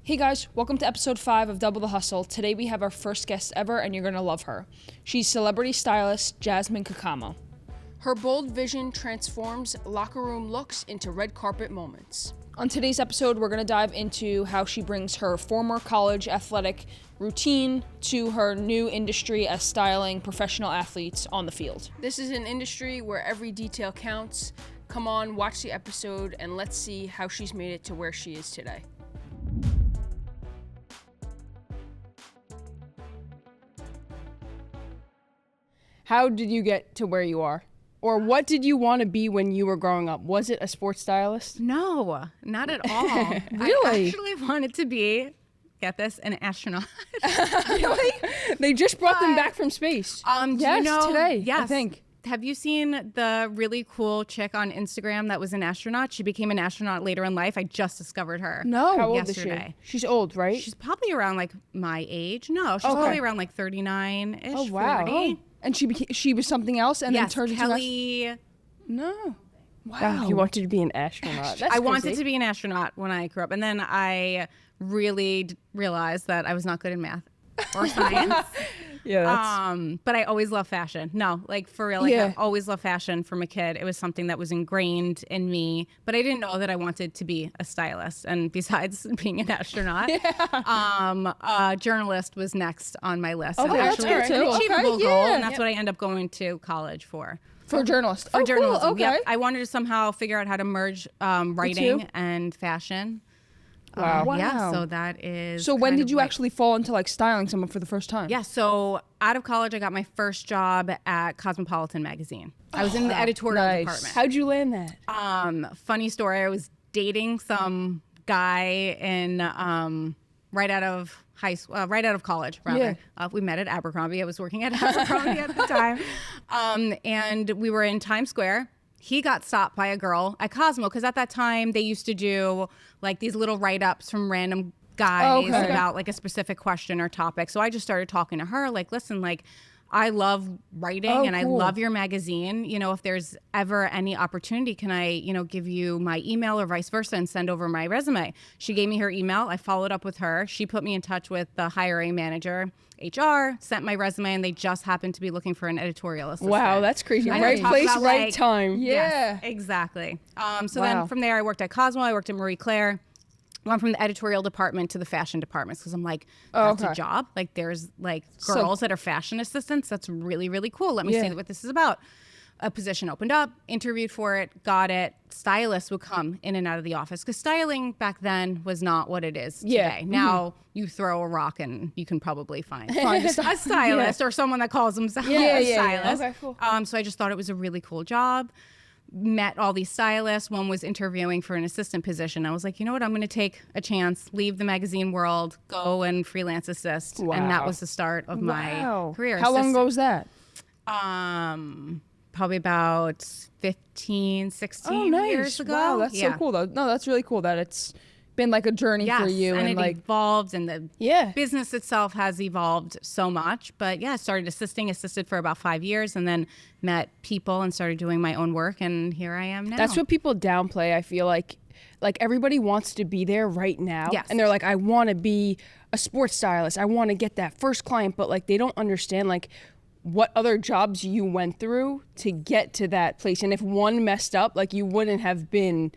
Hey guys, welcome to episode 5 of Double the Hustle. Today we have our first guest ever and you're going to love her. She's celebrity stylist Jasmine Caccamo. Her bold vision transforms locker room looks into red carpet moments. On today's episode, we're going to dive into how she brings her former college athletic routine to her new industry as styling professional athletes on the field. This is an industry where every detail counts. Come on, watch the episode and let's see how she's made it to where she is today. How did you get to where you are? Or what did you want to be when you were growing up? Was it a sports stylist? No, not at all. Really? I actually wanted to be, get this, an astronaut. Really? They just brought them back from space. Today, yes. I think. Have you seen the really cool chick on Instagram that was an astronaut? She became an astronaut later in life. I just discovered her. No. How old yesterday. is she? She's old, right? She's probably around like my age. No, she's probably around like 39-ish, Oh, wow. 40. Oh. And she was something else and then turned Kelly. into No. Wow. You wanted to be an astronaut. That's I wanted crazy. to be an astronaut when I grew up. And then I really realized that I was not good in math or science. But I always loved fashion. No, like for real, I always loved fashion from a kid. It was something that was ingrained in me, but I didn't know that I wanted to be a stylist. And besides being an astronaut, a journalist was next on my list. Okay, that's actually, good it's an too. achievable Okay, goal, yeah. and that's what I end up going to college for. For journalist. For journalism, cool. Okay. yep. I wanted to somehow figure out how to merge writing and fashion. Wow. Yeah, so that is. So when kind did of you like- actually fall into like styling someone for the first time? Yeah, so out of college, I got my first job at Cosmopolitan magazine. I was in the editorial department. How'd you land that? Funny story, I was dating some guy in right out of college, rather. We met at Abercrombie. I was working at Abercrombie at the time. And we were in Times Square. He got stopped by a girl at Cosmo because at that time they used to do like these little write-ups from random guys about like a specific question or topic. So I just started talking to her like, listen, like I love writing and I love your magazine. You know, if there's ever any opportunity, can I, you know, give you my email or vice versa and send over my resume? She gave me her email. I followed up with her. She put me in touch with the hiring manager, HR, sent my resume, and they just happened to be looking for an editorial assistant. Wow, that's crazy. I Right talk place, about, right like- time. Yes, exactly. So then from there, I worked at Cosmo. I worked at Marie Claire. Went from the editorial department to the fashion departments because I'm like, that's a job. Like there's like girls that are fashion assistants. That's really, really cool. Let me see what this is about. A position opened up, interviewed for it, got it. Stylists would come in and out of the office because styling back then was not what it is today. Now you throw a rock and you can probably find a stylist or someone that calls themselves a stylist. Okay, cool. So I just thought it was a really cool job. Met all these stylists. One was interviewing for an assistant position. I was like, you know what? I'm going to take a chance, leave the magazine world, go and freelance assist. And that was the start of my career. How long ago was that? Probably about 15, 16 years ago. Wow, that's so cool though. No, that's really cool that it's been like a journey for you and it like evolved and the business itself has evolved so much. But yeah, I started assisted for about 5 years and then met people and started doing my own work and here I am now. That's what people downplay. I feel like everybody wants to be there right now. Yes. And they're like, I want to be a sports stylist. I want to get that first client. But like, they don't understand like what other jobs you went through to get to that place. And if one messed up, like you wouldn't have been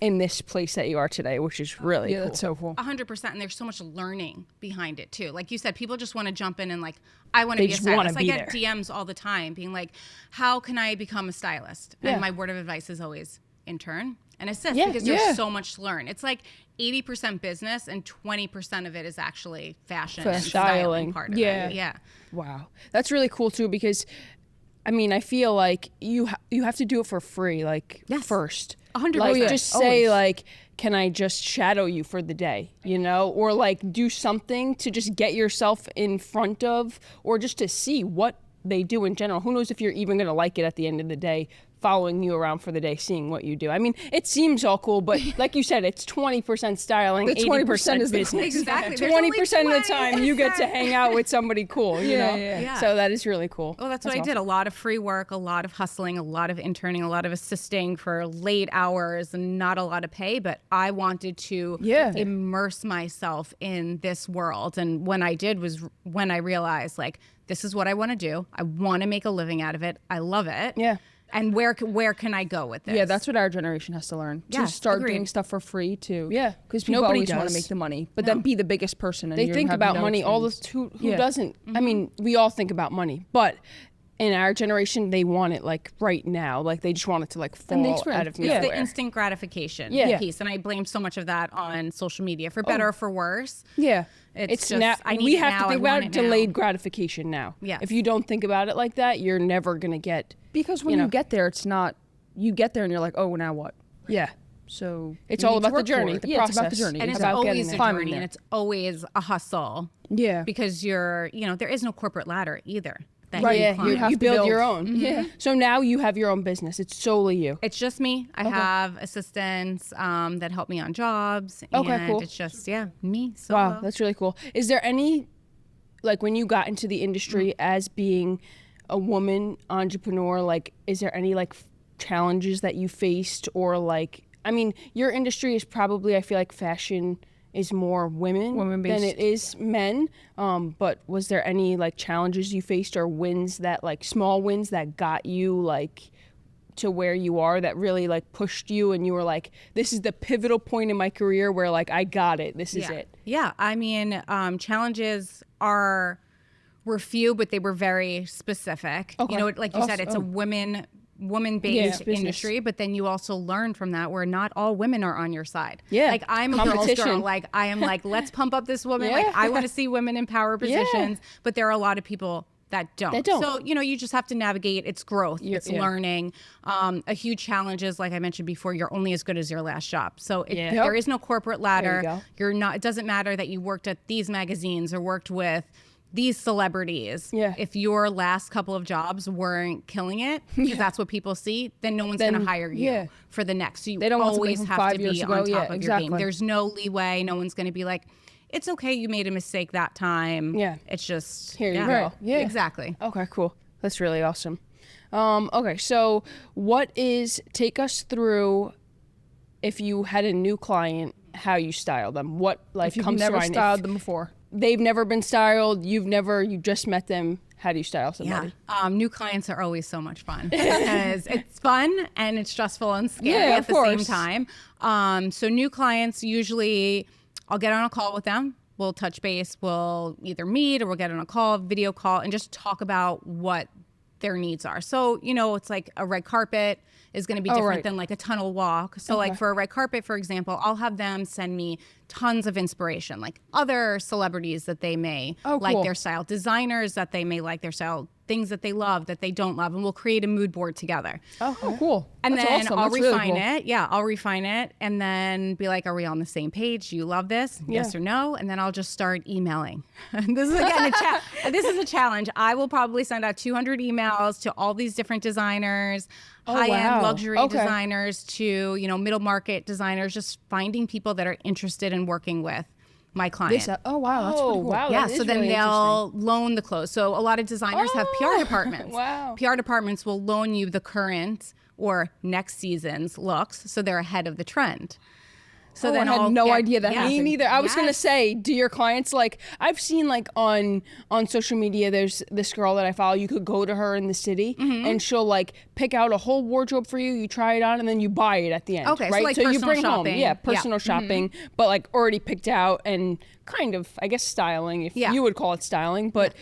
in this place that you are today, which is really cool. That's so cool. 100%. And there's so much learning behind it too. Like you said, people just want to jump in and like, I want to be a stylist. I get DMs all the time being like, how can I become a stylist? And my word of advice is always intern and assist because there's so much to learn. It's like 80% business and 20% of it is actually fashion and styling part of it. Yeah. Wow. That's really cool too because I mean, I feel like you have to do it for free like first. 100%. Like just say like, can I just shadow you for the day, you know? Or like do something to just get yourself in front of or just to see what they do in general. Who knows if you're even going to like it at the end of the day following you around for the day, seeing what you do. I mean, it seems all cool, but like you said, it's 20% styling, 80% is business. Exactly. 20% of the time you get to hang out with somebody cool, you know? Yeah. So that is really cool. Well, that's what I did. A lot of free work, a lot of hustling, a lot of interning, a lot of assisting for late hours and not a lot of pay, but I wanted to immerse myself in this world. And when I did was when I realized, like, this is what I want to do. I want to make a living out of it. I love it. Yeah. And where can I go with this? Yeah, that's what our generation has to learn. To start doing stuff for free too. Yeah, because people nobody always want does. to make the money, but then be the biggest person. And They think about money. All the who doesn't. I mean, we all think about money, but in our generation, they want it like right now. Like they just want it to like fall out of nowhere. It's the instant gratification piece, and I blame so much of that on social media, for better or for worse. Yeah. It's just, now, I need we it have now, to think I want about it delayed now. gratification now. Yes. If you don't think about it like that, you're never gonna get. Because when you get there, it's not. You get there and you're like, oh, now what? Yeah. So It's you all need to about the work for journey, it. the Yeah, process. it's about the journey. And it's about always getting a there. journey, and it's always a hustle. Yeah. Because there is no corporate ladder either. That Right. you Yeah. climb. You build your own. Yeah. So now you have your own business. It's solely you. It's just me. I have assistants that help me on jobs. Okay, and cool. it's just, me. Wow, that's really cool. Is there any, like when you got into the industry as being a woman entrepreneur, like is there any like challenges that you faced, or like, I mean, your industry is probably, I feel like fashion is more women-based than it is men. But was there any like challenges you faced or wins that like small wins that got you like to where you are, that really like pushed you and you were like, this is the pivotal point in my career where like I got it, this is it? Yeah, I mean, challenges were few, but they were very specific. Okay. You know, like you said, it's a woman-based business. industry, but then you also learn from that where not all women are on your side. Yeah. Like I'm a girl's Competition. girl. Like I am like, let's pump up this woman. Yeah. Like I want to see women in power positions, but there are a lot of people that don't. So, you just have to navigate. It's growth. It's learning. A huge challenge is, like I mentioned before, you're only as good as your last job. So there is no corporate ladder. You're not, it doesn't matter that you worked at these magazines or worked with these celebrities. Yeah. If your last couple of jobs weren't killing it, because that's what people see, then no one's going to hire you for the next. So you They don't want always somebody from have 5 to years be ago. on top Yeah, of your exactly. game. There's no leeway. No one's going to be like, it's okay, you made a mistake that time. Yeah. It's just, Here you go. Right. Yeah. Exactly. Okay, cool. That's really awesome. Okay, so take us through, if you had a new client, how you style them. What like If you've comes never to mind? styled If them before. they've never been styled, you just met them. How do you style somebody? New clients are always so much fun because it's fun and it's stressful and scary Yeah, at of the course. same time. So new clients, usually I'll get on a call with them. We'll touch base. We'll either meet or we'll get on a call, video call, and just talk about what their needs are. So, it's like a red carpet is going to be different than like a tunnel walk. So like for a red carpet, for example, I'll have them send me tons of inspiration, like other celebrities that they may like their style, designers that they may like their style, things that they love, that they don't love, and we'll create a mood board together. Oh, cool. And That's then awesome. I'll That's really refine cool. it. Yeah, I'll refine it and then be like, are we on the same page? Do you love this? Yes or no? And then I'll just start emailing. This is again this is a challenge. I will probably send out 200 emails to all these different designers, high-end luxury designers to, middle market designers, just finding people that are interested in working with my client. Oh wow, that's pretty cool. Wow, Yeah, that is so then really they'll loan the clothes. So a lot of designers have PR departments. Wow. PR departments will loan you the current or next season's looks, so they're ahead of the trend. So then I had no idea that. Yeah. Me neither. I was gonna say, do your clients like? I've seen like on social media. There's this girl that I follow. You could go to her in the city, and she'll like pick out a whole wardrobe for you. You try it on, and then you buy it at the end. Okay, so right? like you personal bring shopping. home, personal shopping, but like already picked out and kind of, I guess, styling. If you would call it styling, but.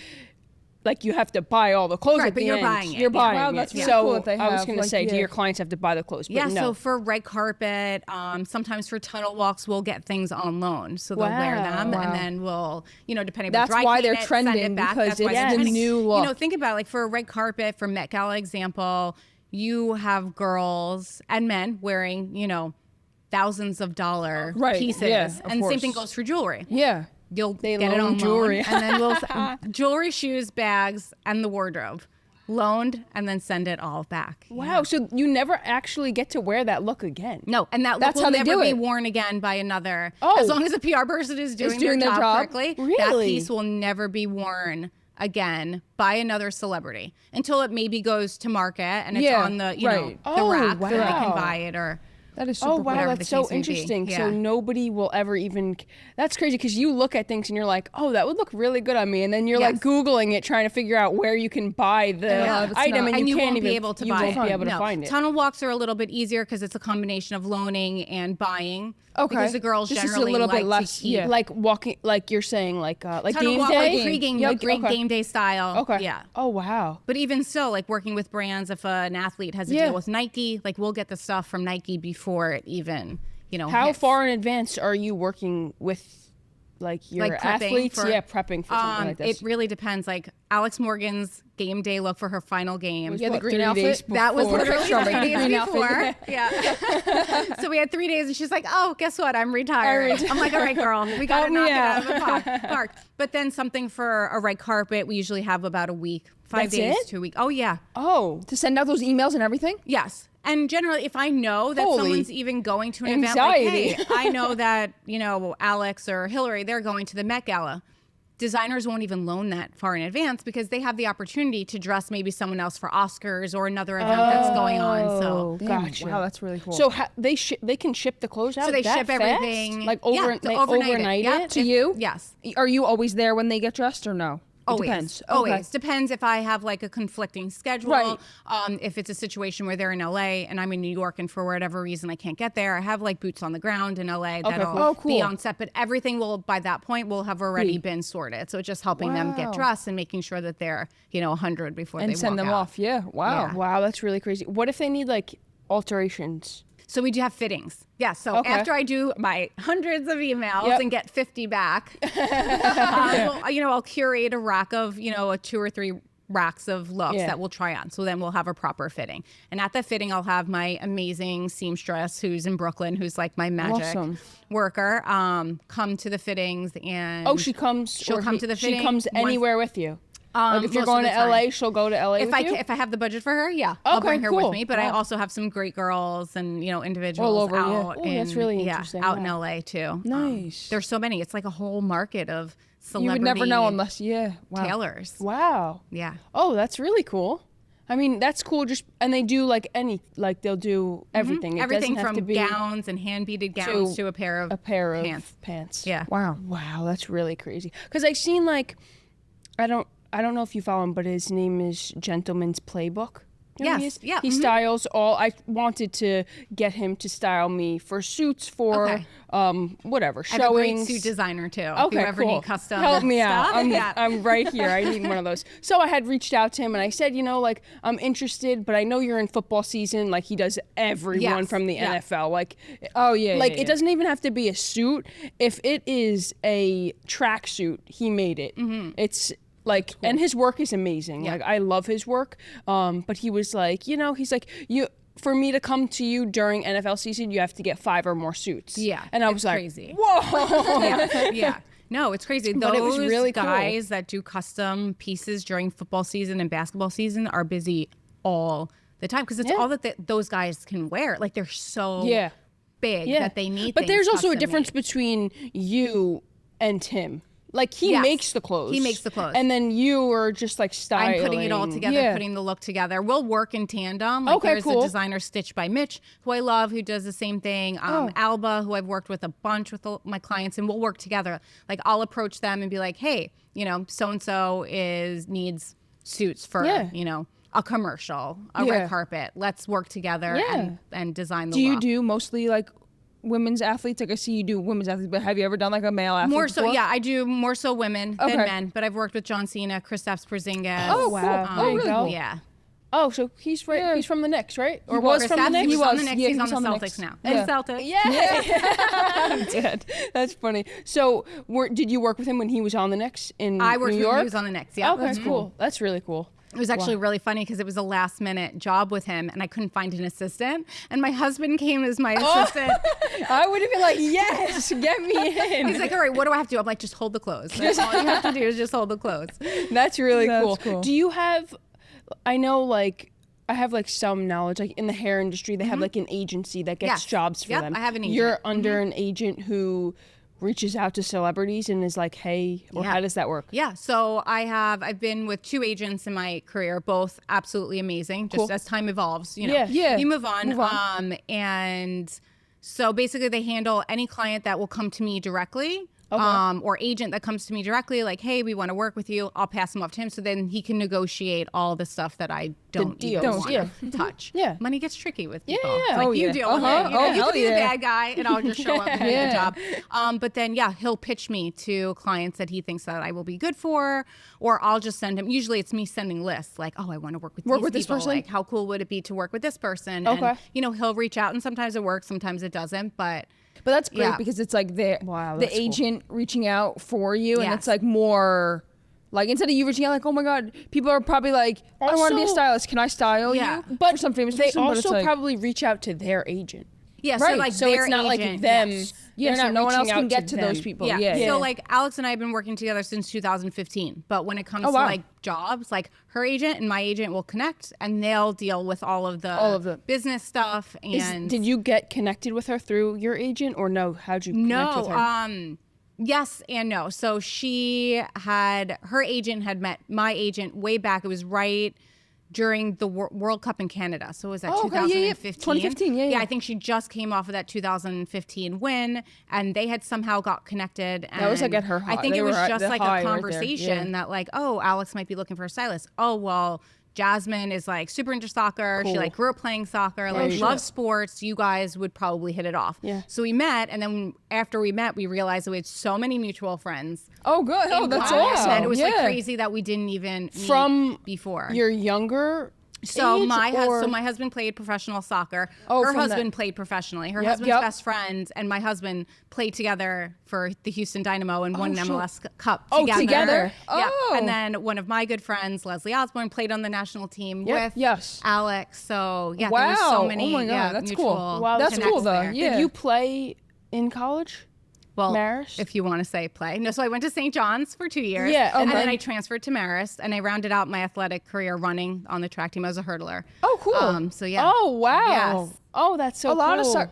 Like you have to buy all the clothes Right, at but the you're end. buying it. You're Yeah. buying Wow, it. that's really So cool that they I was have, gonna like, say, do yeah. your clients have to buy the clothes? But Yeah, no. so for red carpet, sometimes for tunnel walks, we'll get things on loan. So they'll wear them and then we'll, depending That's on why dry they're clean it, send trending, it back. because That's why it's they're the trending. new look. Think about like for a red carpet, for Met Gala example, you have girls and men wearing, thousands of dollar pieces. Yeah, of and same thing course. goes for jewelry. Yeah. You'll They get it loan on jewelry. loan, and then we'll jewelry, shoes, bags, and the wardrobe. loaned, and then send it all back. Wow. So you never actually get to wear that look again. No, and that look That's will how they never do be it. worn again by another. Oh. As long as the PR person is doing their job correctly, that Really? piece will never be worn again by another celebrity until it maybe goes to market and it's Yeah, on the right. the Oh, rack so they can wow. buy it or. That is super Oh cool. wow, whatever that's the so case may be. interesting. Yeah. So nobody will ever even. That's crazy because you look at things and you're like, oh, that would look really good on me, and then you're like Yes. Googling it, trying to figure out where you can buy the Yeah, it's item, not- and you can't won't even be able to you buy won't it. be able to No. find it. Tunnel walks are a little bit easier because it's a combination of loaning and buying. Okay. Because the girls This is a generally little bit like less, to keep yeah. like walking, like you're saying, like Tunnel game walk, day, like pre-game, Yep, like great okay. game day style. Okay. Yeah. Oh wow. But even still, like working with brands, if an athlete has a Yeah. deal with Nike, like we'll get the stuff from Nike before it even, How hits. far in advance are you working with, like your Like prepping athletes? for- Prepping for something like this. It really depends. Like Alex Morgan's game day look for her final game. Yeah, the What, green 3 outfit? days That was before? literally Picture of 3 me. days Green outfit. before. Yeah. So we had 3 days and she's like, oh, guess what? I'm retired. I'm like, all right, girl, we got to Help me knock it out out. of the park. But then something for a red carpet, we usually have about a week, 5 That's days it? to a week. Oh, yeah. Oh, To send out those emails and everything? Yes. And generally, if I know that Holy someone's even going to an anxiety. event, like, hey, I know that, Alex or Hillary, they're going to the Met Gala. Designers won't even loan that far in advance because they have the opportunity to dress maybe someone else for Oscars or another event that's going on. So gotcha. Wow, that's really cool. So they can ship the clothes out. So they that ship fast? everything. like Yeah, overnight Yep. it. to you? Yes. Are you always there when they get dressed or no? It Always. depends. Always. Okay. Depends if I have like a conflicting schedule. Right. If it's a situation where they're in LA and I'm in New York and for whatever reason I can't get there, I have like boots on the ground in LA that'll cool. Oh, be cool. on set. But everything will, by that point, will have already been sorted. So it's just helping them get Wow. dressed and making sure that they're, 100 before And they send walk them out. off. Yeah. Wow. Yeah. Wow, that's really crazy. What if they need like alterations? So we do have fittings. Yeah. So Okay. after I do my hundreds of emails Yep. and get 50 back, I'll curate a rack of, a 2 or 3 racks of looks Yeah. that we'll try on. So then we'll have a proper fitting. And at the fitting, I'll have my amazing seamstress who's in Brooklyn, who's like my magic Awesome. worker, come to the fittings and Oh, she comes. She'll or come to the She fitting comes once- anywhere with you. Like if you're most going of to the LA, time. she'll go to LA with you. If I have the budget for her, yeah, I'll Okay, bring her cool. with me. But I Wow. also have some great girls and individuals All over, yeah. out Oh, that's really interesting. out in Wow. LA too. Nice. There's so many. It's like a whole market of You celebrity would never know unless, yeah. Wow. tailors. Wow. Yeah. Oh, that's really cool. I mean, that's cool. And they do they'll do everything. It Everything doesn't have from to be gowns and hand beaded gowns to a pair of pants. Yeah. Wow. Wow, that's really crazy. Because I've seen I don't know if you follow him, but his name is Gentleman's Playbook. You know who he Yes, is? yeah, He styles all. I wanted to get him to style me for suits for Okay. whatever I have a great showings. suit designer too. Okay, if you ever cool. need custom Help me out. stuff. Yeah. I'm right here. I need one of those. So I had reached out to him and I said, I'm interested, but I know you're in football season. Like he does everyone Yes, from the yeah. NFL. Like, Oh, yeah. like yeah, it doesn't even have to be a suit. If it is a tracksuit, he made it. It's like, and his work is amazing. Yeah. Like I love his work. But he was like, he's like, for me to come to you during NFL season, you have to get 5 or more suits. Yeah, and I it's was like, crazy. whoa. Yeah. No, it's crazy. But Those it was really cool. guys that do custom pieces during football season and basketball season are busy all the time because it's Yeah. all that those guys can wear. Like they're so Yeah. big that they need. But things there's also a custom difference made. between you and him. Like he Yes. makes the clothes. He makes the clothes. And then you are just like styling. I'm putting it all together, Yeah. putting the look together. We'll work in tandem. Like Okay, there's cool. a designer Stitched by Mitch, who I love, who does the same thing. Alba, who I've worked with a bunch with my clients, and we'll work together. Like I'll approach them and be like, hey, so-and-so needs suits for, Yeah. a commercial, a Yeah. red carpet. Let's work together Yeah. and design the Do you look. do mostly like women's athletes? Like I see you do women's athletes, but have you ever done like a male athlete More so, before? yeah, I do more so women than Okay. men, but I've worked with John Cena, Kristaps Porzingis. Oh, wow. There you go. Yeah. Oh, so he's right. Yeah. He's from the Knicks, right? Or He was from the Kristaps, Knicks? He was on the was. Knicks. Yeah, He's he on was the on the Celtics Knicks. now. Yeah. And Celtics. Yeah. Good. That's funny. So, did you work with him when he was on the Knicks in I worked New with York? him. He was on the Knicks. Yeah. Okay, cool. That's really cool. It was actually really funny because it was a last minute job with him and I couldn't find an assistant. And my husband came as my assistant. I would have been like, yes, get me in. He's like, all right, what do I have to do? I'm like, just hold the clothes. That's all you have to do is just hold the clothes. That's really That's cool. cool. Do you have I know like I have like some knowledge like in the hair industry they have like an agency that gets Yes. jobs for Yep, them. I have an agent. You're under an agent who reaches out to celebrities and is like, hey, or how does that work? Yeah, so I've been with 2 agents in my career, both absolutely amazing. Just as time evolves, you know, you move on. And so basically, they handle any client that will come to me directly. Or agent that comes to me directly, like, hey, we want to work with you. I'll pass them off to him, so then he can negotiate all the stuff that I don't even want to touch. Yeah. Money gets tricky with people. Yeah. It's like, you deal with it. You know, you can be the bad guy, and I'll just show up and do the job. But then, he'll pitch me to clients that he thinks that I will be good for, or I'll just send him. Usually, it's me sending lists, like, oh, I want to work with these people. this person? Like, how cool would it be to work with this person? Okay. And, you know, he'll reach out, and sometimes it works, sometimes it doesn't, but that's great because it's like the agent reaching out for you, and it's like more like instead of you reaching out like, oh my god, people are probably like, I want to be a stylist, can I style you? But for some famous they person, also like, probably reach out to their agent. Yeah, Right. so like So their it's not agent, like them. yes. They're so not no one else reaching can out get to them. those people. Yeah. So like Alex and I have been working together since 2015. But when it comes to like jobs, like her agent and my agent will connect, and they'll deal with all of the business stuff. And Did you get connected with her through your agent or no? How'd you connect with her? Yes and no. So her agent had met my agent way back. It was right during the World Cup in Canada. So was that 2015? 2015, Yeah, I think she just came off of that 2015 win, and they had somehow got connected. And that was like at her high. I think it was just like a conversation right that like, oh, Alex might be looking for a stylist. Oh, well, Jasmine is like super into soccer. Cool. She like grew up playing soccer, like loves sports. You guys would probably hit it off. Yeah. So we met, and then after we met, we realized that we had so many mutual friends. Oh, good. Oh, that's awesome. And it was like crazy that we didn't even meet before. Your younger So age, my husband played professional soccer. Her husband played professionally. Her husband's best friend and my husband played together for the Houston Dynamo and won an MLS Cup together. Together? Yeah. Oh. And then one of my good friends, Leslie Osborne, played on the national team with Alex. So there was so many. Oh my God, that's cool. Wow, that's cool though. Yeah. Did you play in college? Well, Marist? if you want to say play. No, so I went to St. John's for 2 years. Yeah, and then I transferred to Marist, and I rounded out my athletic career running on the track team. I was a hurdler. Oh, cool. So yeah. Oh, wow. Yes. Oh, that's so cool.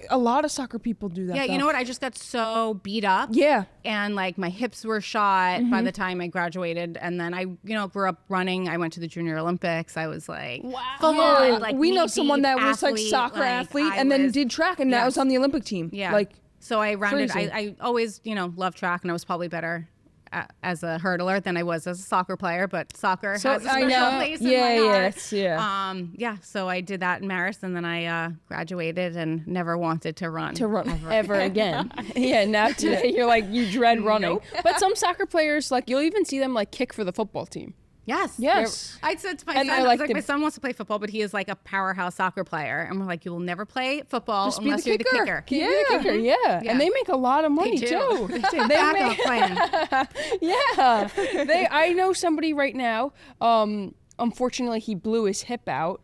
A lot of soccer people do that. Yeah, though. you know what? I just got so beat up. Yeah. And like my hips were shot by the time I graduated. And then I, grew up running. I went to the Junior Olympics. I was like, full on, like we know someone that was like athlete, soccer athlete and then did track and now is on the Olympic team. Yeah. Like, so I rounded, crazy. I always, loved track, and I was probably better as a hurdler than I was as a soccer player, but soccer has a special place in my heart. So I did that in Marist, and then I graduated and never wanted to run. Ever again. Yeah, now today you're like, you dread running. But some soccer players, like, you'll even see them like kick for the football team. Yes. I said to my son, my son wants to play football, but he is like a powerhouse soccer player. And we're like, you will never play football unless you're the kicker. Be the kicker, yeah. And they make a lot of money too. They make Yeah. I know somebody right now, unfortunately he blew his hip out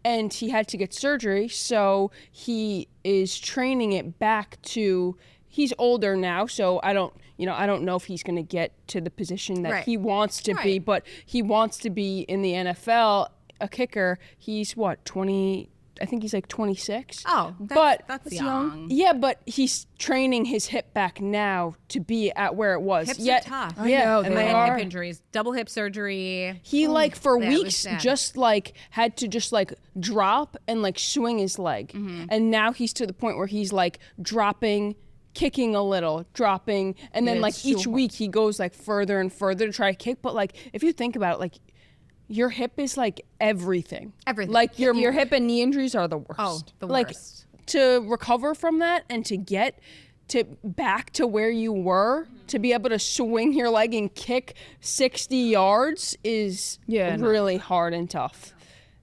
and he had to get surgery, so he is training it back to, he's older now, so I don't know if he's going to get to the position that he wants to be, but he wants to be in the NFL, a kicker. He's what, 20? I think he's like 26. Oh, that's young. Yeah, but he's training his hip back now to be at where it was. Hips are tough. And they are. Hip injuries, double hip surgery. He for weeks just like had to just like drop and like swing his leg. Mm-hmm. And now he's to the point where he's like dropping, kicking a little, dropping, and then like each week he goes like further and further to try to kick. But like if you think about it, like your hip is like everything. Like your hip and knee injuries are the worst. Oh, the like, worst. To recover from that and to get to back to where you were, to be able to swing your leg and kick 60 yards is really hard and tough.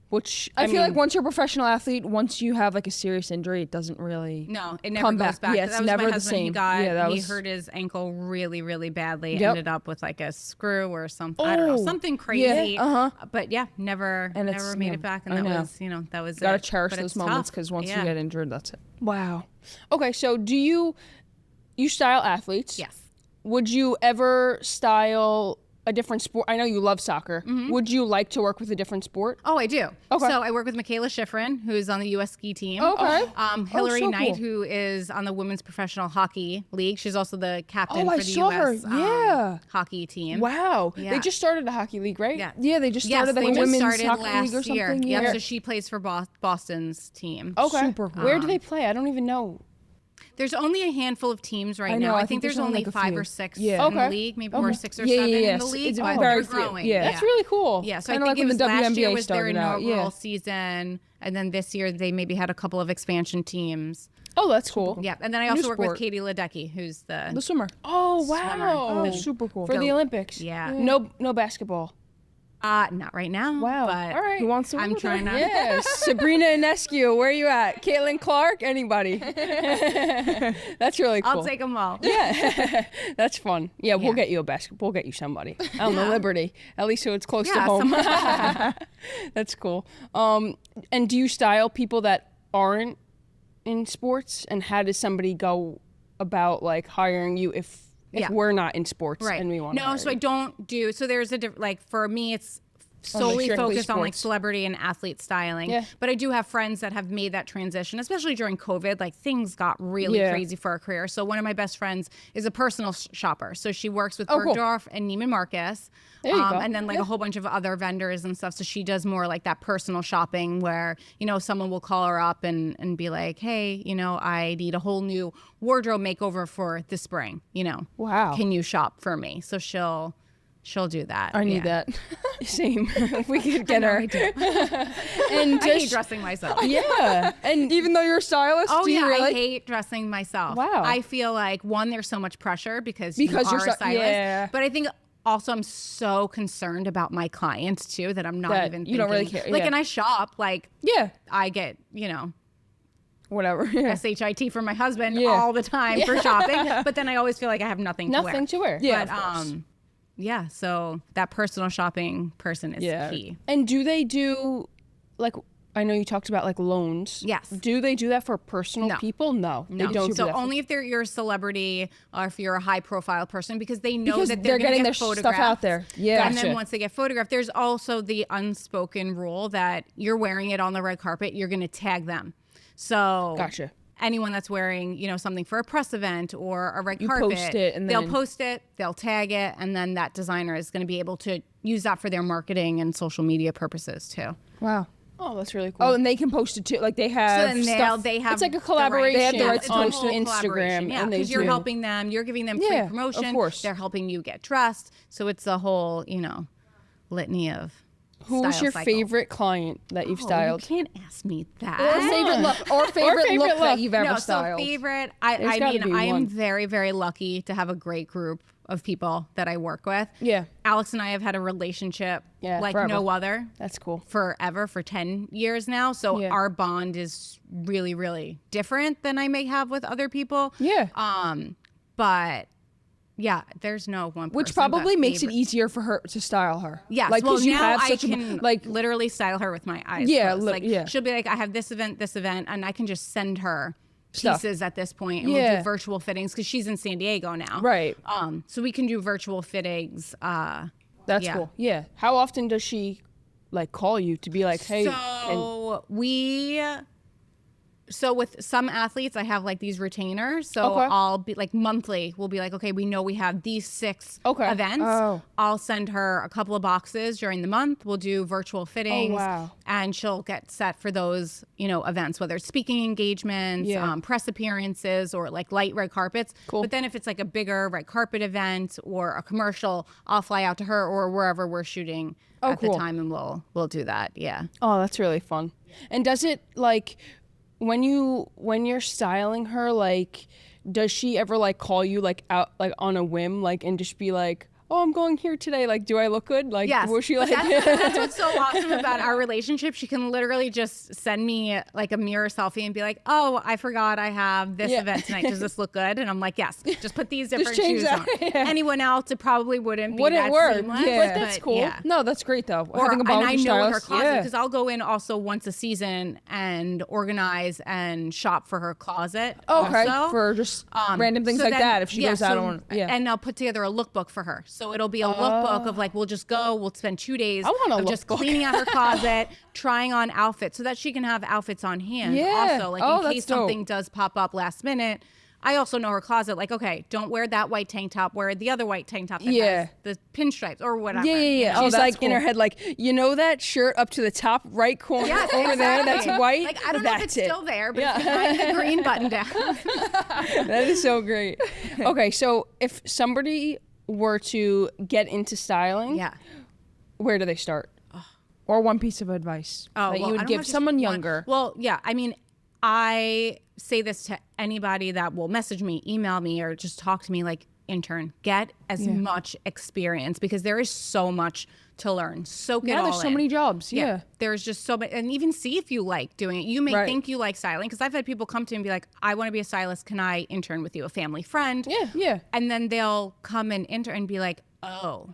Which I feel like once you're a professional athlete, once you have like a serious injury, it doesn't really it never goes back. Yeah, that it's was never my the husband. same. He hurt his ankle really, really badly. Ended up with like a screw or something. I don't know, something crazy. But never made it back. And that was gotta cherish those moments because once you get injured, that's it. Wow. Okay, so do you style athletes? Yes. Would you ever style a different sport? I know you love soccer. Would you like to work with a different sport? Oh, I do. Okay. So I work with Michaela Schifrin, who's on the U.S. ski team. Okay. Hillary so Knight, cool. who is on the Women's Professional Hockey League. She's also the captain Oh, I for the saw her. U.S. Yeah. Hockey team. Wow. Yeah. They just started a hockey league, right? Yeah. Yeah, they just started Yes, like they a just women's started soccer last league or year. something. Yep. Yeah. So she plays for Boston's team. Okay. Super cool. Where do they play? I don't even know. There's only a handful of teams right I know, now. I I think think there's there's only only like a 5 few. or 6 Yeah. in the Okay. league, maybe Okay. or 6 or 7 in the league, It's but very they're few. growing. Yeah. That's really cool. Yeah, so I Kinda think like it when was the last year WNBA was their started out. inaugural Yeah. season, and then this year they maybe had a couple of expansion teams. Oh, that's cool. Yeah, and then I also work sport. with Katie Ledecky, who's The the swimmer. Oh, wow. Oh, that's super cool. For the Olympics. Yeah. No basketball. not right now. Wow. but All right. Who wants to I'm work with trying her? to. Yeah, Sabrina Inescu, where are you at? Caitlin Clark, anybody? That's really cool. I'll take them all. Yeah, that's fun. Yeah, we'll Yeah. get you a basketball. We'll get you somebody. I don't know, Liberty. At least so it's close to Yeah, home. someone's home. That's cool. And do you style people that aren't in sports? And how does somebody go about like hiring you if Yeah. we're not in sports Right. and we want to? No, so I don't do. So there's a like for me, it's solely strictly focused on like sports. celebrity and athlete styling. Yeah. But I do have friends that have made that transition, especially during COVID. Like things got really Yeah. crazy for our career. So one of my best friends is a personal shopper. So she works with Oh, cool. Bergdorf and Neiman Marcus. There you go. And then like a whole bunch of other vendors and stuff. So she does more like that personal shopping where, someone will call her up and be like, hey, I need a whole new wardrobe makeover for the spring, Wow. Can you shop for me? So she'll do that. I need Yeah. that. Same. If we could get her. I do. And I hate just dressing myself. yeah. And even though you're a stylist, Oh do you yeah, really? I hate dressing myself. Wow. I feel like one, there's so much pressure because Because you you're are a so- stylist. yeah. But I think also I'm so concerned about my clients too that I'm not That even you don't really thinking- care, Like, yeah. and I shop like Yeah. I get Whatever. Yeah. SHIT for my husband Yeah. all the time for shopping, but then I always feel like I have nothing to wear. Nothing to wear. Yeah, Yeah. Of course. yeah. So that personal shopping person is Yeah. key. And do they do like I know you talked about like loans. Yes. Do they do that for personal No. people? No. They No. don't do So that. only if you're a celebrity or if you're a high profile person because they know Because that they're gonna getting get their stuff photographed. out there. Yeah. And Gotcha. then once they get photographed, there's also the unspoken rule that you're wearing it on the red carpet, you're going to tag them. So Gotcha. anyone that's wearing, something for a press event or a red You carpet, post it and they'll then- post it, they'll tag it, and then that designer is going to be able to use that for their marketing and social media purposes too. Wow. Oh, that's really cool. Oh, and they can post it too. Like they So have then stuff. they have it's like a the right- collaboration. They have the right it's to on post it. Instagram, Yeah, and they because you're do. helping them, you're giving them free Yeah, of promotion. course. They're helping you get dressed. So it's a whole, litany of. Who's style your cycle. favorite client that you've Oh, styled? you can't ask me that. Or favorite look, or favorite look that you've ever no, styled. So favorite, There's I gotta mean, be I am one. very, very lucky to have a great group of people that I work with. Yeah. Alex and I have had a relationship like forever. no other. That's cool. Forever, for 10 years now. So Yeah. our bond is really, really different than I may have with other people. Yeah. But yeah, there's no one Which person, probably but makes it favorite. easier for her to style her. Yes, Like, well, 'cause you now have I such can a, like, literally style her with my eyes Yeah, closed. Like yeah. she'll be like, I have this event, and I can just send her Stuff. pieces at this point, and we'll Yeah. do virtual fittings because she's in San Diego now. Right. So we can do virtual fittings. That's yeah. cool. Yeah. How often does she like call you to be like, hey? So with some athletes, I have like these retainers. So Okay. I'll be like monthly. We'll be like, okay, we know we have these 6 events. Oh. I'll send her a couple of boxes during the month. We'll do virtual fittings. wow. And she'll get set for those, events, whether it's speaking engagements, Yeah. press appearances, or like light red carpets. Cool. But then if it's like a bigger red carpet event or a commercial, I'll fly out to her or wherever we're shooting at cool. the time, and we'll do that. Yeah. Oh, that's really fun. And does it like when you're styling her, like does she ever like call you like out like on a whim, like and just be like, oh, I'm going here today, like do I look good? Like Yes, was she but like that's what's so awesome about our relationship. She can literally just send me like a mirror selfie and be like, "Oh, I forgot I have this Yeah. event tonight. Does this look good?" And I'm like, "Yes." Just put these different change shoes that. on. Yeah. Anyone else, it probably wouldn't be wouldn't that work? seamless. Yeah. But that's cool. Yeah. No, that's great though. Or, Having a and bond I with know your her stylist. closet Yeah. because I'll go in also once a season and organize and shop for her closet. Okay, also. for just random things like then- that if she goes out so- on. Yeah. And I'll put together a lookbook for her. So it'll be a lookbook of like, we'll spend 2 days I want a of just lookbook. cleaning out her closet, trying on outfits so that she can have outfits on hand. Yeah. Also, like Oh, in that's case dope. something does pop up last minute. I also know her closet, like, okay, don't wear that white tank top, wear the other white tank top that has the pinstripes or whatever. Yeah. Oh, She's that's like in her head, like, you know that shirt up to the top right corner Yes, over there that's exactly. white? Like, I don't know if That's it's it. still there, but if you find the green button down. That is so great. Okay, so if somebody were to get into styling, Yeah. where do they start? Or one piece of advice that you I would don't give have just someone one. younger. Well, yeah. I mean, I say this to anybody that will message me, email me, or just talk to me, like, intern, get as much experience because there is so much to learn. Soak it all There's so in. many jobs. Yeah. There's just so many, and even see if you like doing it. You may Right. think you like styling because I've had people come to me and be like, I want to be a stylist. Can I intern with you? A family friend. Yeah. And then they'll come and intern and be like, oh.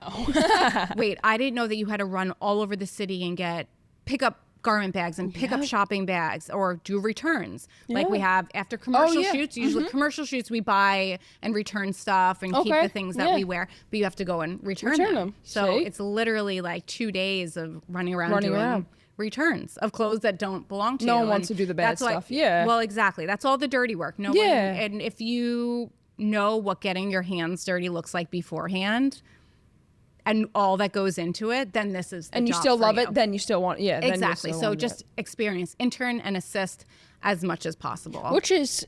Wait, I didn't know that you had to run all over the city and pick up garment bags and pick up shopping bags or do returns. Like we have after commercial shoots, usually commercial shoots, we buy and return stuff and keep the things that we wear, but you have to go and return them. So See? it's literally like 2 days of running around returns of clothes that don't belong to you. No one wants to do the bad that's why- stuff. Yeah. Well, exactly. That's all the dirty work. No one, and if you know what getting your hands dirty looks like beforehand and all that goes into it, then this is the And you job still for love you. it, then you still want, then you Exactly. still So want just experience, intern and assist as much as possible. which is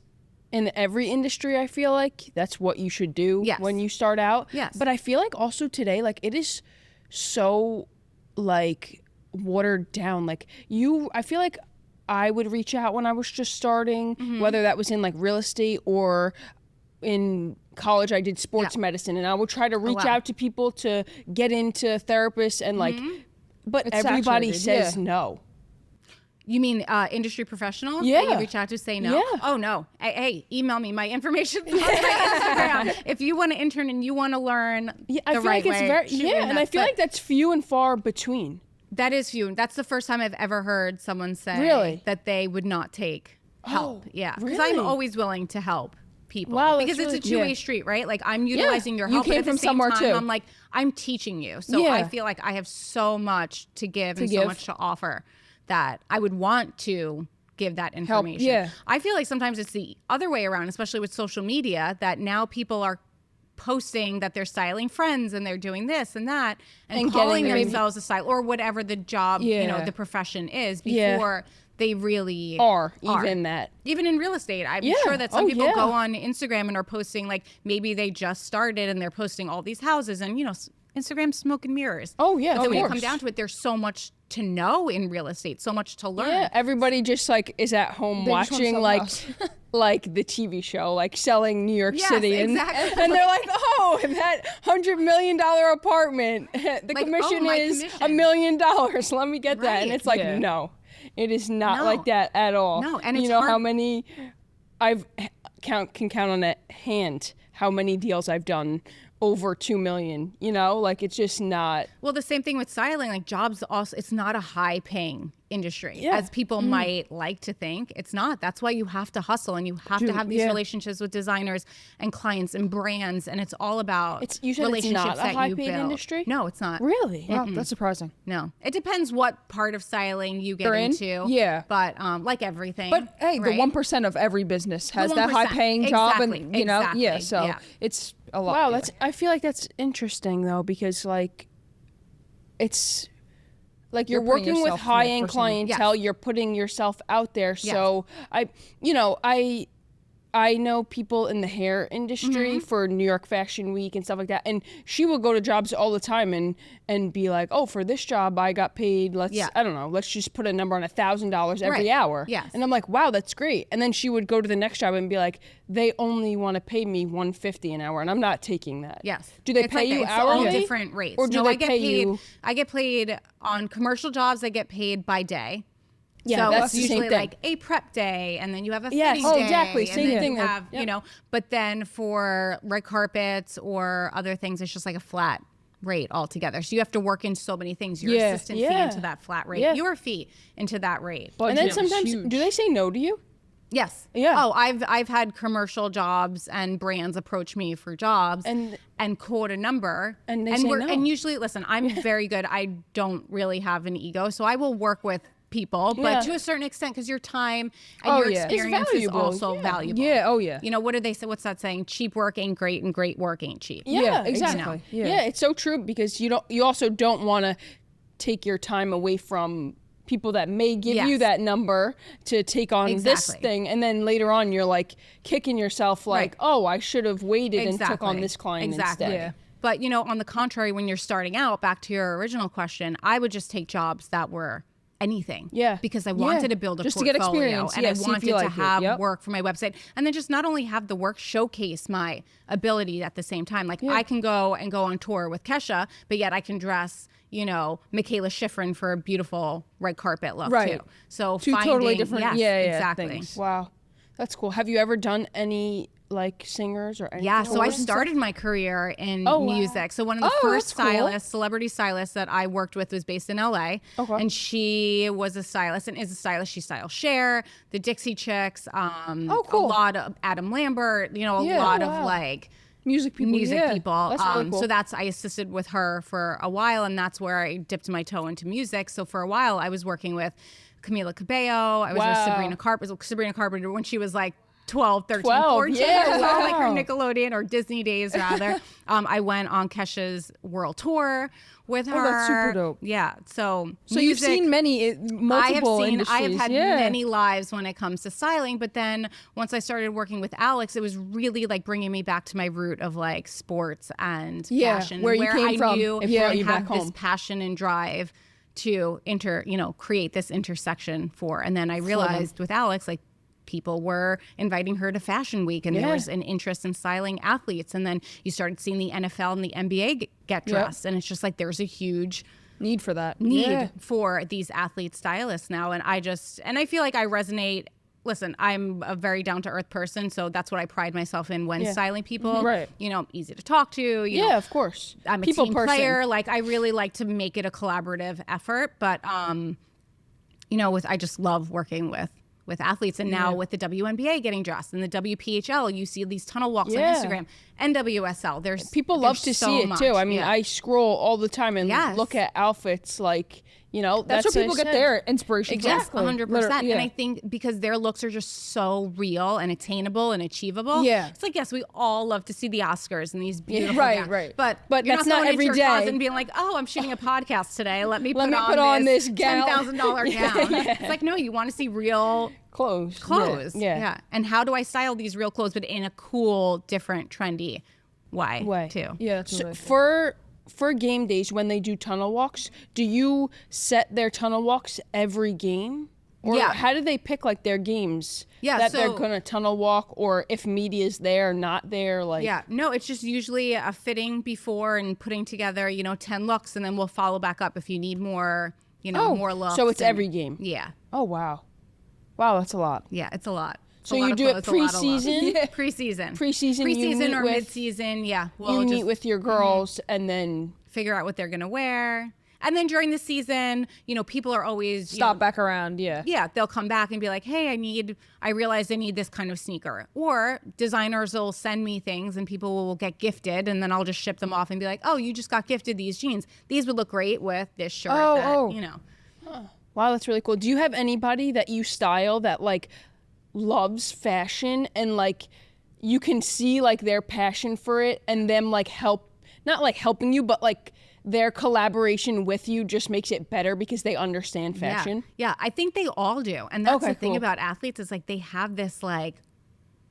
in every industry, I feel like that's what you should do Yes. when you start out. Yes. But I feel like also today, like it is so like watered down. Like I feel like I would reach out when I was just starting, whether that was in like real estate or in college I did sports medicine, and I would try to reach out to people to get into therapists and like, but It's everybody saturated, says no. You mean industry professionals that Yeah. you reach out to say no? Yeah. Oh, no. Hey, email me. My information on my Instagram. If you want to intern and you want to learn I the feel right like it's way, very shoot me and I nuts. feel But like that's few and far between. that is few. That's the first time I've ever heard someone say Really? that they would not take help. Yeah. Because I'm really? always willing to help people. Wow, that's because it's a really- two-way yeah. street, right? Like I'm utilizing your You help, but came at the from same somewhere, time, too. I'm like, I'm teaching you. So Yeah. I feel like I have so much to give and so give. much to offer that I would want to give that information. yeah. I feel like sometimes it's the other way around, especially with social media, that now people are posting that they're styling friends and they're doing this and that and And calling getting themselves a style or whatever the job, you know, Yeah. the profession is Yeah. before they really Are even that. even in real estate. I'm Yeah. sure that some Oh, people yeah. go on Instagram and are posting like maybe they just started and they're posting all these houses and, you know, Instagram's smoke and mirrors. Oh, yeah, But of then when you course. come down to it, there's so much to know in real estate, so much to learn. Yeah, everybody just like is at home They just wanna watching sell like house. like the TV show, like selling New York Yes, City, and exactly. and they're like, oh, that $100 million apartment, the Like, commission my is commission. $1 million. Let me get that, and Right. it's like Yeah. no, it is not No. like that at all. No, and you it's know hard- how many can count on a hand how many deals I've done over 2 million. You know, like it's just not. Well, the same thing with styling, like jobs also, it's not a high paying industry Yeah. as people might like to think. It's not. That's why you have to hustle and you have to have these yeah. relationships with designers and clients and brands. And it's all about You said it's relationships not a that high you paid build. industry? No, it's not. Really? Wow, that's surprising. No, it depends what part of styling you get You're in? into. Yeah. But like everything. But hey, the right? 1% of every business has that 1%. high paying job, Exactly, and you know, yeah. exactly, So yeah. it's a lot. Wow, yeah. I feel like that's interesting though, because like it's like you're You're putting working with yourself in that high-end person. clientele, you're putting yourself out there. So I know people in the hair industry for New York Fashion Week and stuff like that, and she will go to jobs all the time and be like, oh, for this job I got paid, I don't know, let's just put a number on $1,000 every Right. hour. Yes. And I'm like, wow, that's great. And then she would go to the next job and be like, they only want to pay me $150 an hour, and I'm not taking that. Yes. Do they It's pay like you that. hourly? It's all different rates. Or do no, they I get pay paid. you? I get paid on commercial jobs. I get paid by day. Yeah, so that's it's the same usually thing. like a prep day, and then you have a Yes. fitting Oh, day. exactly. and Same then thing. You have, Yep. you know, but then for red carpets or other things, it's just like a flat rate altogether. So you have to work in so many things. Your Yeah. assistant fee Yeah. into that flat rate. Yeah. Your fee into that rate. And then Budget is sometimes, huge. do they say no to you? Yes. Yeah. Oh, I've had commercial jobs and brands approach me for jobs and quote a number and they say no. And usually, listen, I'm very good. I don't really have an ego, so I will work with people, but to a certain extent, because your time and your experience is also valuable. Yeah. Oh yeah. You know, what do they say? What's that saying? Cheap work ain't great, and great work ain't cheap. Yeah, exactly. You know? Yeah, it's so true, because you also don't want to take your time away from people that may give you that number to take on this thing, and then later on you're like kicking yourself like, oh, I should have waited and took on this client instead. Yeah. But you know, on the contrary, when you're starting out, back to your original question, I would just take jobs that were anything. Yeah. Because I wanted to build a just portfolio, to get experience. and I wanted to have work for my website, and then just not only have the work showcase my ability at the same time. Like I can go on tour with Kesha, but yet I can dress, you know, Michaela Schifrin for a beautiful red carpet look too. So two totally different, exactly. things. Wow, that's cool. Have you ever done any like singers or anything? Yeah, so I started my career in music. So one of the first stylists, celebrity stylists that I worked with was based in LA. And she was a stylist and is a stylist. She styled Cher, the Dixie Chicks, a lot of Adam Lambert, you know, a lot of like music people. That's really cool. So I assisted with her for a while, and that's where I dipped my toe into music. So for a while I was working with Camila Cabello. I was with Sabrina Carpenter when she was like 12, 13, 14, like her Nickelodeon or Disney days rather. I went on Kesha's world tour with her. Oh, that's super dope. Yeah. So music, you've seen multiple industries. I have had many lives when it comes to styling, but then once I started working with Alex, it was really like bringing me back to my root of like sports and fashion, where you came from. Knew if I had this passion and drive to create this intersection for. And then I realized with Alex, like, people were inviting her to Fashion Week, and there was an interest in styling athletes. And then you started seeing the NFL and the NBA get dressed. And it's just like there's a huge need for that. For these athlete stylists now. And I feel like I resonate. Listen, I'm a very down-to-earth person, so that's what I pride myself in when styling people. Right. You know, easy to talk to. You know, of course. I'm a team player. Like, I really like to make it a collaborative effort. But, I just love working with athletes, and now with the WNBA getting dressed and the WPHL, you see these tunnel walks on Instagram. NWSL, people love to see it too. I mean, I scroll all the time and look at outfits like, that's where people get their inspiration. Exactly, 100%. And I think because their looks are just so real and attainable and achievable. Yeah, it's like, yes, we all love to see the Oscars and these beautiful gowns. But you're that's not every into day. your closet and being like, oh, I'm shooting a podcast today. Let me put on this $10,000 gown. It's like, no, you want to see real clothes. Yeah. And how do I style these real clothes, but in a cool, different, trendy way too? Yeah. That's really for game days, when they do tunnel walks, do you set their tunnel walks every game? Or how do they pick like their games that they're gonna tunnel walk, or if media's there, not there? Like no, it's just usually a fitting before and putting together 10 looks, and then we'll follow back up if you need more more looks. So it's every game. Yeah. Oh wow, that's a lot. Yeah, it's a lot. So you do it pre-season? Pre-season or mid-season, We'll meet with your girls and then figure out what they're going to wear. And then during the season, people are always... Stop back around, Yeah, they'll come back and be like, hey, I realized I need this kind of sneaker. Or designers will send me things and people will get gifted, and then I'll just ship them off and be like, oh, you just got gifted these jeans. These would look great with this shirt. Wow, that's really cool. Do you have anybody that you style that like loves fashion, and like you can see like their passion for it, and them like not like helping you, but like their collaboration with you just makes it better because they understand fashion? Yeah, I think they all do. And that's the thing about athletes, is like they have this like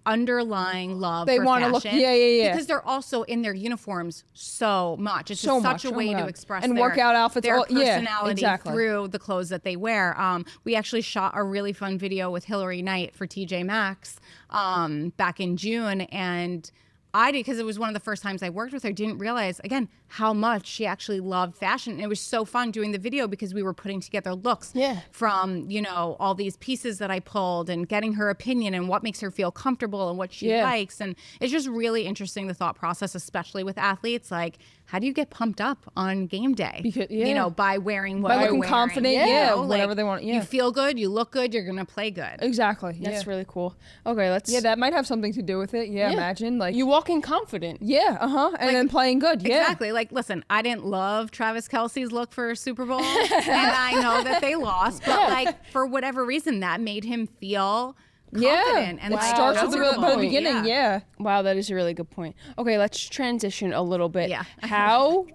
underlying love they for want to look because they're also in their uniforms so much. It's just such a way to express and workout outfits, their personality through the clothes that they wear. We actually shot a really fun video with Hillary Knight for TJ Maxx back in June, and I did, because it was one of the first times I worked with her, didn't realize, again, how much she actually loved fashion. And it was so fun doing the video because we were putting together looks from, all these pieces that I pulled, and getting her opinion and what makes her feel comfortable and what she likes. And it's just really interesting, the thought process, especially with athletes, like how do you get pumped up on game day? Because- You know, by wearing what By you're looking wearing. confident, You yeah, know, whatever they want, yeah. You feel good, you look good, you're going to play good. Exactly. That's yeah. really cool. Okay, let's. Yeah, that might have something to do with it. Yeah, imagine like you walk in confident. Yeah, and then playing good. Yeah, Exactly. Like, listen, I didn't love Travis Kelce's look for Super Bowl, and I know that they lost, but like for whatever reason, that made him feel confident. And it like, starts with comfortable. by the beginning. Yeah. Wow, that is a really good point. Okay, let's transition a little bit. Yeah. How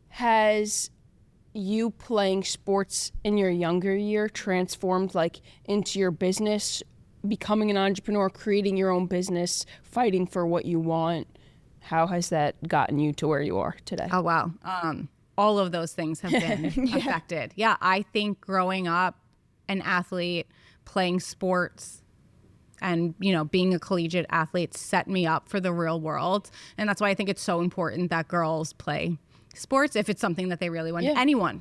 has you playing sports in your younger year transformed like into your business, becoming an entrepreneur, creating your own business, fighting for what you want? How has that gotten you to where you are today? Oh, wow. All of those things have been affected. Yeah, I think growing up an athlete, playing sports, and, you know, being a collegiate athlete set me up for the real world. And that's why I think it's so important that girls play sports if it's something that they really want. Anyone.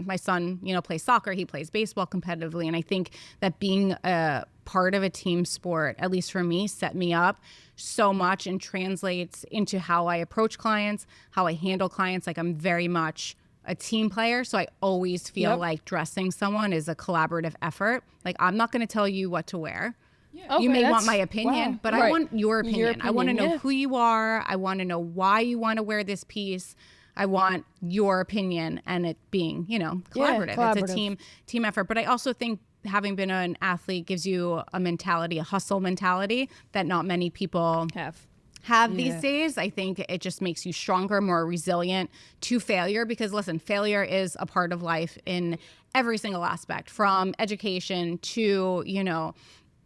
My son, you know, plays soccer. He plays baseball competitively. And I think that being a part of a team sport, at least for me, set me up so much and translates into how I approach clients, how I handle clients. Like, I'm very much a team player, so I always feel like dressing someone is a collaborative effort. Like, I'm not going to tell you what to wear. Okay, You may want that's- my opinion, wow. but I want your opinion. I want to opinion, know yeah. who you are. I want to know why you want to wear this piece. I want your opinion, and it being, you know, collaborative. It's a collaborative. team effort. But I also think having been an athlete gives you a mentality, a hustle mentality that not many people have these days. I think it just makes you stronger, more resilient to failure, because listen, failure is a part of life in every single aspect, from education to, you know,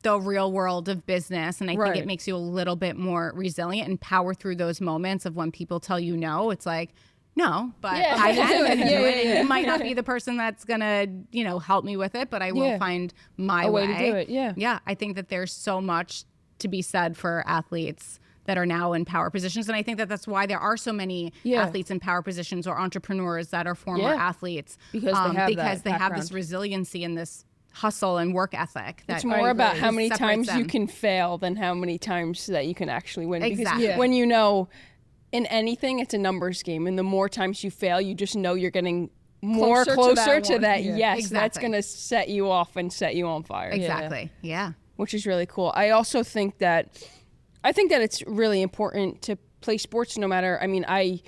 the real world of business. And I think it makes you a little bit more resilient and power through those moments of when people tell you no. It's like, no, but I can do it. You might not be the person that's gonna, you know, help me with it, but I will find my way to do it. Yeah. I think that there's so much to be said for athletes that are now in power positions. And I think that that's why there are so many athletes in power positions or entrepreneurs that are former athletes, Because they have that this resiliency and this hustle and work ethic. That It's more about how many separates times you them. can fail than how many times that you can actually win. Exactly. Because when you know, in anything, it's a numbers game. And the more times you fail, you just know you're getting more closer to that. Yeah. Yes, Exactly. that's going to set you off and set you on fire. Exactly. Yeah. Which is really cool. I also think that it's really important to play sports no matter. I mean, I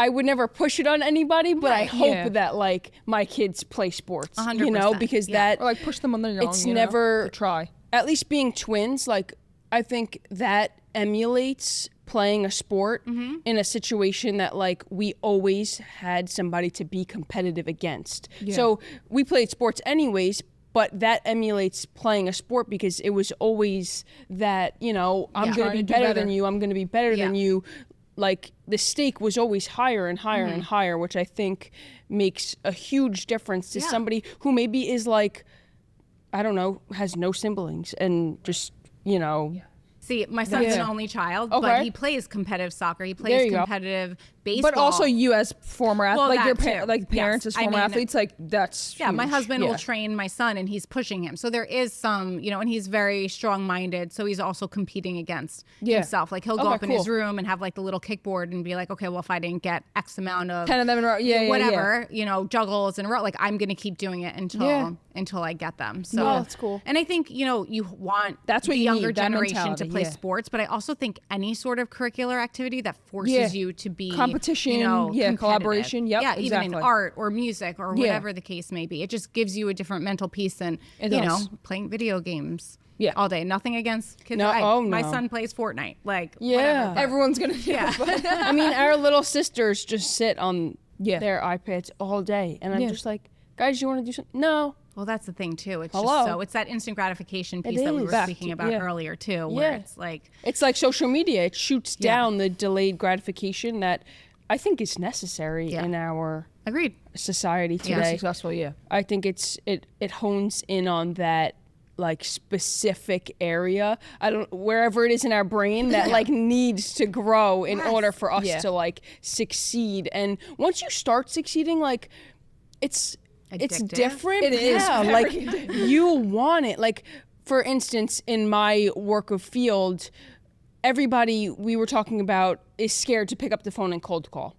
would never push it on anybody, but I hope that like my kids play sports, 100%. you know, because that Or like push them on their young. it's you know, never to try. At least being twins, like I think that emulates playing a sport in a situation that like we always had somebody to be competitive against. So we played sports anyways, but that emulates playing a sport because it was always that, you know, I'm going to be better than you. I'm going to be better than you. Like the stake was always higher and higher and higher, which I think makes a huge difference to somebody who maybe is like, I don't know, has no siblings and just, you know. See, my son's an only child, Okay. but he plays competitive soccer. He There plays you go. competitive baseball. But also you as former Well, like your that too. like parents Yes. as I former mean, athletes, like that's my huge. husband will train my son and he's pushing him. So there is some, you know, and he's very strong-minded. So he's also competing against himself. Like he'll go up in his room and have like the little kickboard and be like, okay, well, if I didn't get X amount of 10 of them in a row. whatever, you know, juggles in a row, like I'm going to keep doing it until I get them. So that's cool. And I think, you know, you want That's what the you younger need, that generation to mentality, play yeah. sports, but I also think any sort of curricular activity that forces you to be Competition, you know, yeah, competitive. collaboration, yep, yeah, even in exactly. art or music or whatever the case may be, it just gives you a different mental piece than you know, playing video games all day. Nothing against kids. My son plays Fortnite, like whatever, but- Everyone's gonna I mean, our little sisters just sit on their iPads all day. And I'm just like, guys, you want to do something? No. Well, that's the thing too. It's Hello? just so it's that instant gratification piece that we were is. speaking about earlier too, where it's like It's like social media. It shoots down the delayed gratification that I think is necessary in our agreed. society be today. successful. Yeah. I think it hones in on that like specific area. Wherever it is in our brain that like needs to grow in order for us to like succeed. And once you start succeeding, like it's Addictive. different. It is very like you want it. Like for instance, in my work of field, everybody we were talking about is scared to pick up the phone and cold call.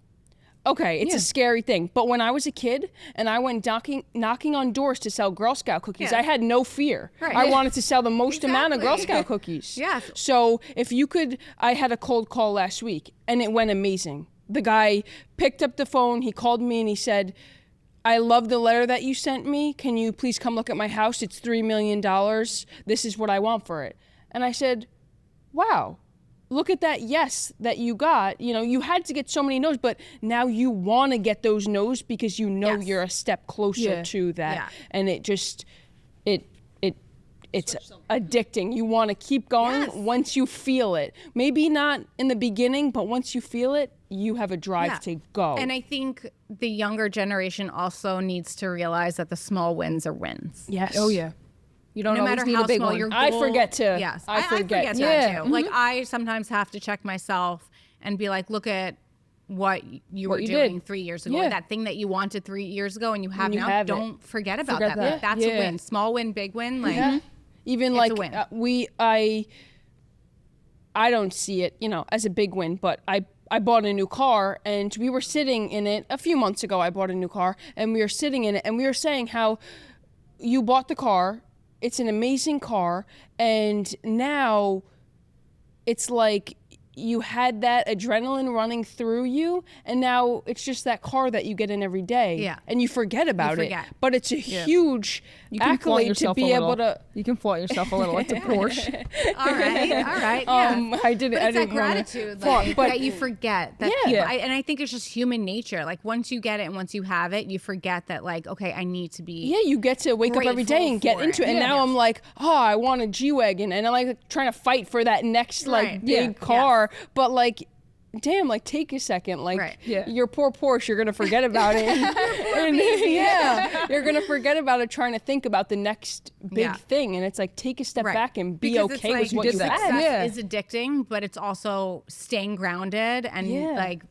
Okay, it's a scary thing. But when I was a kid and I went knocking on doors to sell Girl Scout cookies, I had no fear. Right. I wanted to sell the most amount of Girl Scout cookies. Yes. So if you could, I had a cold call last week and it went amazing. The guy picked up the phone, he called me and he said, I love the letter that you sent me. Can you please come look at my house? It's $3 million. This is what I want for it. And I said, wow. Look at that yes that you got. You know, you had to get so many no's, but now you want to get those no's because you know you're a step closer to that. Yeah. And it just, it's addicting. You want to keep going once you feel it. Maybe not in the beginning, but once you feel it, you have a drive to go. And I think the younger generation also needs to realize that the small wins are wins. Yes. Oh yeah. You don't No always matter need how a big small one. your goal. I forget to. Yes, I forget. that too. Like I sometimes have to check myself and be like, look at what you were you doing did. 3 years ago. Yeah. That thing that you wanted 3 years ago and you have you now. have it. Don't forget about Forget that. that. That's a Yeah. win. Small win, big win. Like Even It's like a win. I don't see it, you know, as a big win, but I bought a new car and we were sitting in it a few months ago. I bought a new car and we were sitting in it and we were saying how you bought the car. It's an amazing car. And now it's like you had that adrenaline running through you. And now it's just that car that you get in every day. Yeah. And you forget about it. forget. But it's a huge You can flaunt accolade to yourself be a little. able to. You can flaunt yourself a little. It's a Porsche. all right. Yeah. I didn't. But I it's that didn't wanna gratitude flaunt, like, but that you forget that Yeah. people, Yeah. and I think it's just human nature. Like once you get it and once you have it, you forget that like, okay, I need to be. yeah, you get to wake up every day grateful and get for into it. it. And Yeah. now I'm like, oh, I want a G-Wagon. And I'm like trying to fight for that next like Right. big Yeah. car. But like, damn, like take a second. Like Right. Yeah. your poor Porsche, you're going to forget about it. And, yeah, you're going to forget about it trying to think about the next big Yeah. thing. And it's like, take a step Right. back and be Because it's okay like with what did you that. have. success Yeah. is addicting, but it's also staying grounded and Yeah. like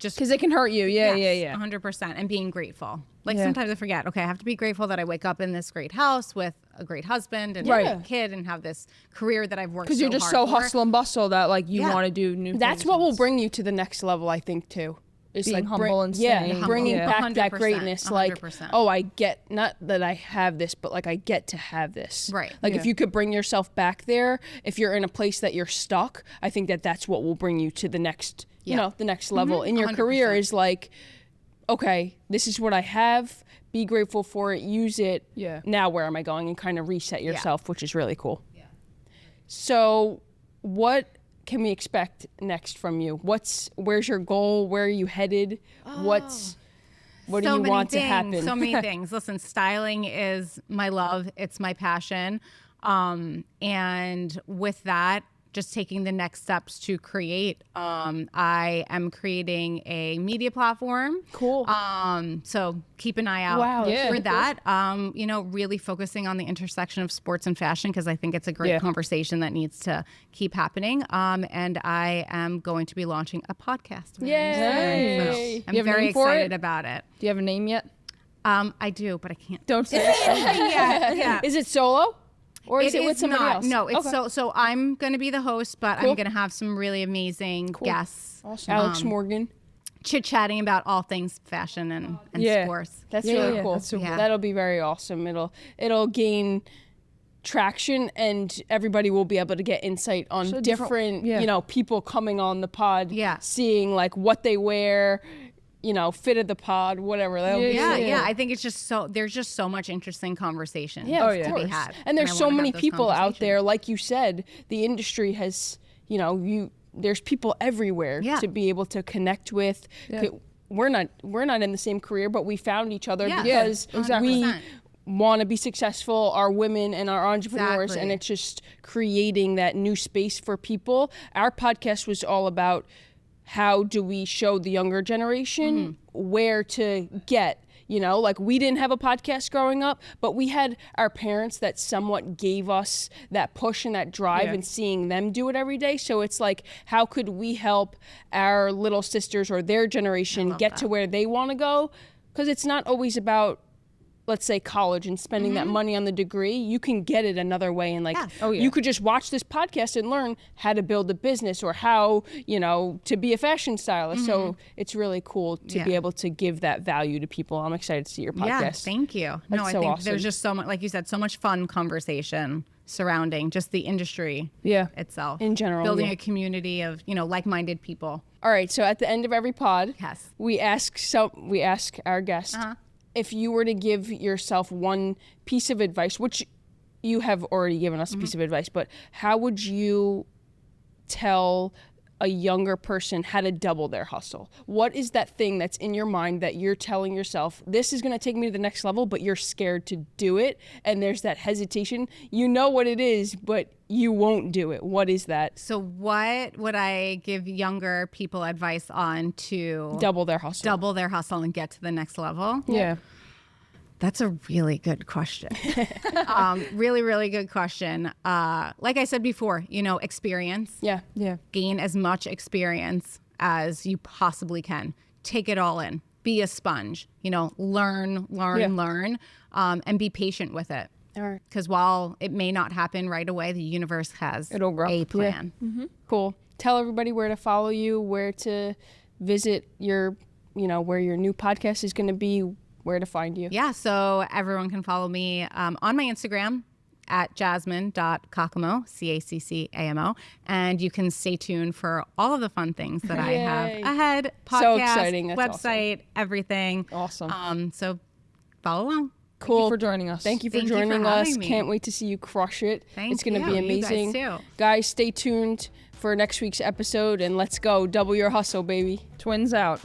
just Because it can hurt you. Yeah, yeah. 100%, and being grateful. Like Yeah. sometimes I forget. Okay, I have to be grateful that I wake up in this great house with a great husband and Right. a kid and have this career that I've worked. Because you're just so hard for. hustle and bustle that like you Yeah. want to do new That's things. what will bring you to the next level, I think, too. Is Being like humble and yeah, staying bringing humble. back that 100%, greatness. Like, 100%. oh, I get, not that I have this, but like I get to have this. Right. Like Yeah. if you could bring yourself back there, if you're in a place that you're stuck, I think that that's what will bring you to the next, you Yeah. know, the next level in your career 100%. is like, okay, this is what I have. Be grateful for it. Use it. Yeah. Now where am I going? And kind of reset yourself, which is really cool. Yeah. So, what can we expect next from you? Where's your goal? Where are you headed? What do So you many want things, to happen? So many things. Listen, styling is my love. It's my passion. And with that, just taking the next steps to create. I am creating a media platform. Cool. So keep an eye out Wow, that's for so that. You know, really focusing on the intersection of sports and fashion because I think it's a great Yeah. conversation that needs to keep happening. And I am going to be launching a podcast. Yay. So I'm You have a very name for excited it? about it. Do you have a name yet? I do, but I can't. Don't say it. yeah. Is it solo? Or is it with somebody not. else? No, it's Okay. so I'm going to be the host, but Cool. I'm going to have some really amazing guests Awesome. Alex Morgan. chit-chatting about all things fashion and Yeah. sports. That's Yeah, really yeah, cool. that's so cool. That'll be very awesome. It'll gain traction and everybody will be able to get insight on So different yeah. you know, people coming on the pod, Yeah. seeing like what they wear, you know, fit of the pod, whatever. That'll be Yeah. I think it's just there's just so much interesting conversation Yeah, Oh, of yeah. to be course. had. And there's I so wanna many have those people out conversations. there, like you said, the industry has, you know, there's people everywhere Yeah. to be able to connect with. Yeah. We're not in the same career, but we found each other Yeah. because Yeah, exactly. we 100%. want to be successful, are women and are entrepreneurs, Exactly. and it's just creating that new space for people. Our podcast was all about how do we show the younger generation where to get, you know, like we didn't have a podcast growing up, but we had our parents that somewhat gave us that push and that drive Yeah. and seeing them do it every day. So it's like, how could we help our little sisters or their generation get to where they want to go? Because it's not always about let's say college and spending that money on the degree, you can get it another way. And like, you could just watch this podcast and learn how to build a business or how, you know, to be a fashion stylist. So it's really cool to be able to give that value to people. I'm excited to see your podcast. Yeah, thank you. That's I so think awesome. there's just so much, like you said, so much fun conversation surrounding just the industry itself. In general. Building a community of, you know, like-minded people. All right. So at the end of every pod, Yes. we ask our guest, if you were to give yourself one piece of advice, which you have already given us a piece of advice, but how would you tell a younger person how to double their hustle? What is that thing that's in your mind that you're telling yourself, this is going to take me to the next level, but you're scared to do it? And there's that hesitation. You know what it is, but you won't do it. What is that? So what would I give younger people advice on to Double their hustle. And get to the next level? Yeah. That's a really good question. Really, really good question. Like I said before, you know, experience. Yeah. Gain as much experience as you possibly can. Take it all in. Be a sponge. You know, learn, and be patient with it. All right. Because while it may not happen right away, the universe has It'll grow. a plan. Cool. Tell everybody where to follow you, where to visit your, you know, where your new podcast is going to be, where to find you. Yeah, so everyone can follow me on my Instagram at jasmine.caccamo, Caccamo, and you can stay tuned for all of the fun things that I have ahead. Podcast, So exciting. That's website, everything. Awesome. So follow along. Cool. Thank you for joining us. Thank you for Thank you for joining having us. me. Can't wait to see you crush it. It's going to be you. You guys amazing. too. Guys, stay tuned for next week's episode and let's go. Double your hustle, baby. Twins out.